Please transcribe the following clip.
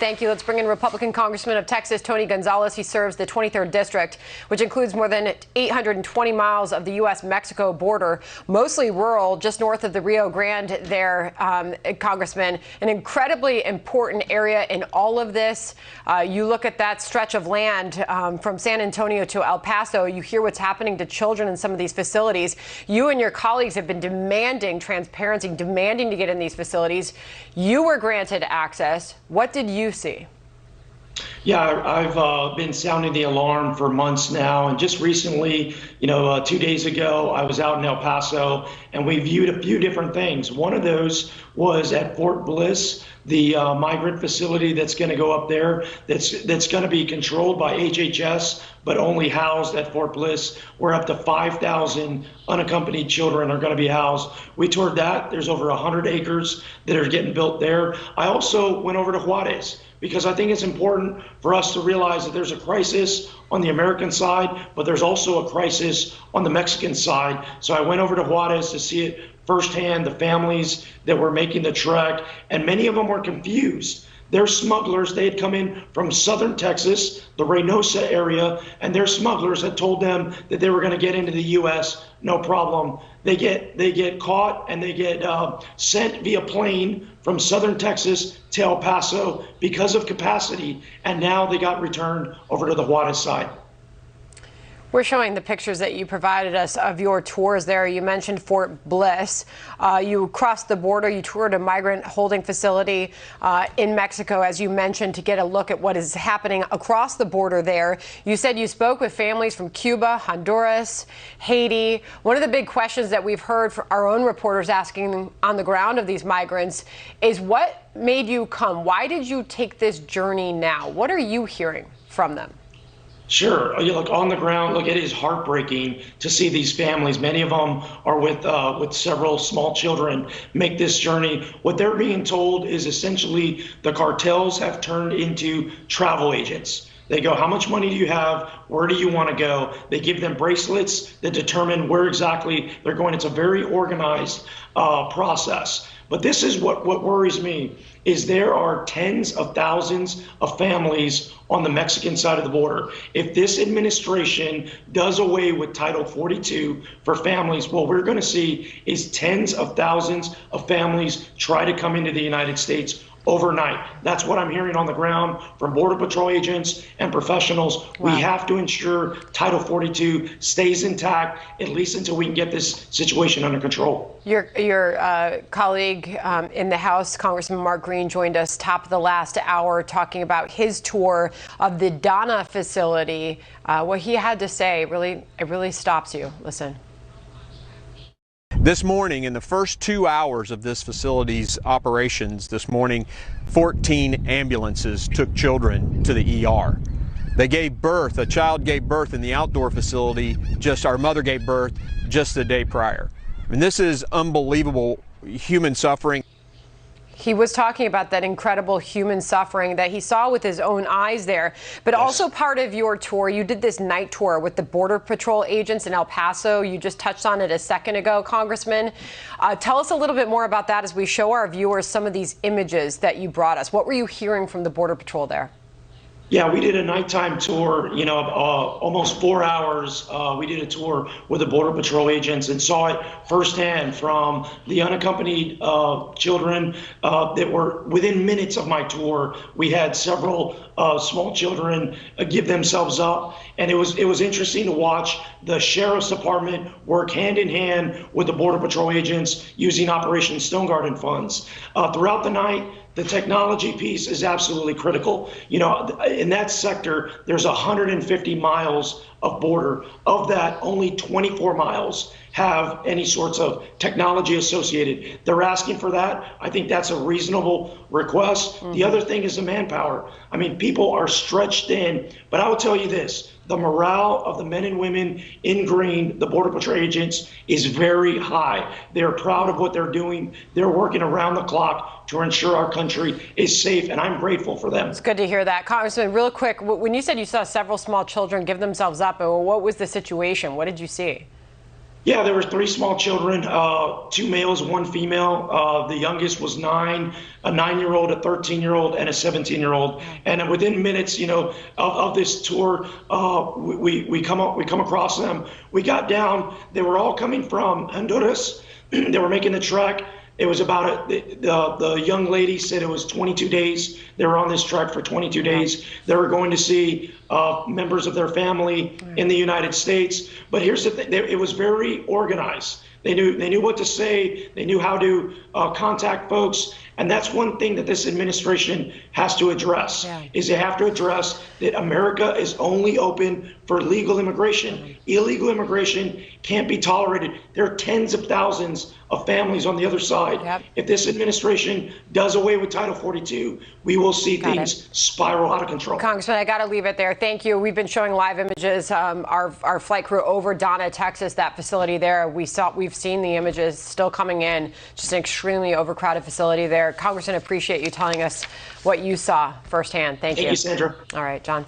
Thank you. Let's bring in Republican Congressman of Texas, Tony Gonzales. He serves the 23rd District, which includes more than 820 miles of the U.S.-Mexico border, mostly rural, just north of the Rio Grande there, Congressman. An incredibly important area in all of this. You look at that stretch of land from San Antonio to El Paso. You hear what's happening to children in some of these facilities. You and your colleagues have been demanding transparency, demanding to get in these facilities. You were granted access. What did you see? Yeah, I've been sounding the alarm for months now. And just recently, 2 days ago, I was out in El Paso and we viewed a few different things. One of those was at Fort Bliss, the migrant facility that's going to go up there, that's going to be controlled by HHS, but only housed at Fort Bliss, where up to 5,000 unaccompanied children are going to be housed. We toured that. There's over 100 acres that are getting built there. I also went over to Juarez, because I think it's important for us to realize that there's a crisis on the American side, but there's also a crisis on the Mexican side. So I went over to Juarez to see it firsthand, the families that were making the trek, and many of them were confused. They're smugglers. They had come in from southern Texas, the Reynosa area, and their smugglers had told them that they were going to get into the U.S. No problem. They get caught and they get sent via plane from southern Texas to El Paso because of capacity, and now they got returned over to the Juarez side. We're showing the pictures that you provided us of your tours there. You mentioned Fort Bliss. You crossed the border. You toured a migrant holding facility in Mexico, as you mentioned, to get a look at what is happening across the border there. You said you spoke with families from Cuba, Honduras, Haiti. One of the big questions that we've heard from our own reporters asking on the ground of these migrants is, what made you come? Why did you take this journey now? What are you hearing from them? Sure. You look on the ground. Look, it is heartbreaking to see these families. Many of them are with several small children make this journey. What they're being told is essentially the cartels have turned into travel agents. They go, how much money do you have? Where do you want to go? They give them bracelets that determine where exactly they're going. It's a very organized process. But this is what worries me, is there are tens of thousands of families on the Mexican side of the border. If this administration does away with Title 42 for families, what we're going to see is tens of thousands of families try to come into the United States overnight. That's what I'm hearing on the ground from Border Patrol agents and professionals. Wow. We have to ensure Title 42 stays intact, at least until we can get this situation under control. Your colleague in the House, Congressman Mark Green, joined us top of the last hour talking about his tour of the Donna facility. What he had to say, it really stops you. Listen. This morning, in the first 2 hours of this facility's operations this morning, 14 ambulances took children to the ER. They gave birth, a child gave birth in the outdoor facility, our mother gave birth just the day prior. I mean, this is unbelievable human suffering. He was talking about that incredible human suffering that he saw with his own eyes there. But yes, also part of your tour, you did this night tour with the Border Patrol agents in El Paso. You just touched on it a second ago, Congressman. Tell us a little bit more about that as we show our viewers some of these images that you brought us. What were you hearing from the Border Patrol there? Yeah, we did a nighttime tour, almost 4 hours. We did a tour with the Border Patrol agents and saw it firsthand from the unaccompanied children that were within minutes of my tour. We had several small children give themselves up, and it was interesting to watch the Sheriff's Department work hand in hand with the Border Patrol agents using Operation Stone Garden funds. Throughout the night, the technology piece is absolutely critical. In that sector, there's 150 miles of border. Of that, only 24 miles have any sorts of technology associated. They're asking for that. I think that's a reasonable request. Mm-hmm. The other thing is the manpower. I mean, people are stretched thin, but I will tell you this, the morale of the men and women in green, the Border Patrol agents, is very high. They're proud of what they're doing. They're working around the clock to ensure our country is safe, and I'm grateful for them. It's good to hear that. Congressman, real quick, when you said you saw several small children give themselves up, what was the situation? What did you see? Yeah, there were three small children, two males, one female. The youngest was 9, a 9-year-old, a 13-year-old, and a 17-year-old. And within minutes, of this tour, we come across them. We got down. They were all coming from Honduras. They were making the trek. It was about the young lady said it was 22 days. They were on this trek for 22 days. They were going to see members of their family in the United States. But here's the thing: it was very organized. They knew what to say. They knew how to contact folks. And that's one thing that this administration has to address, is they have to address that America is only open for legal immigration. Illegal immigration can't be tolerated. There are tens of thousands of families on the other side. If this administration does away with Title 42, we will see things spiral out of control. Congressman, I got to leave it there. Thank you. We've been showing live images. Our flight crew over Donna, Texas, that facility there. We've seen the images still coming in. Just an extremely overcrowded facility there. Congressman, appreciate you telling us what you saw firsthand. Thank you. Thank you, Sandra. All right, John.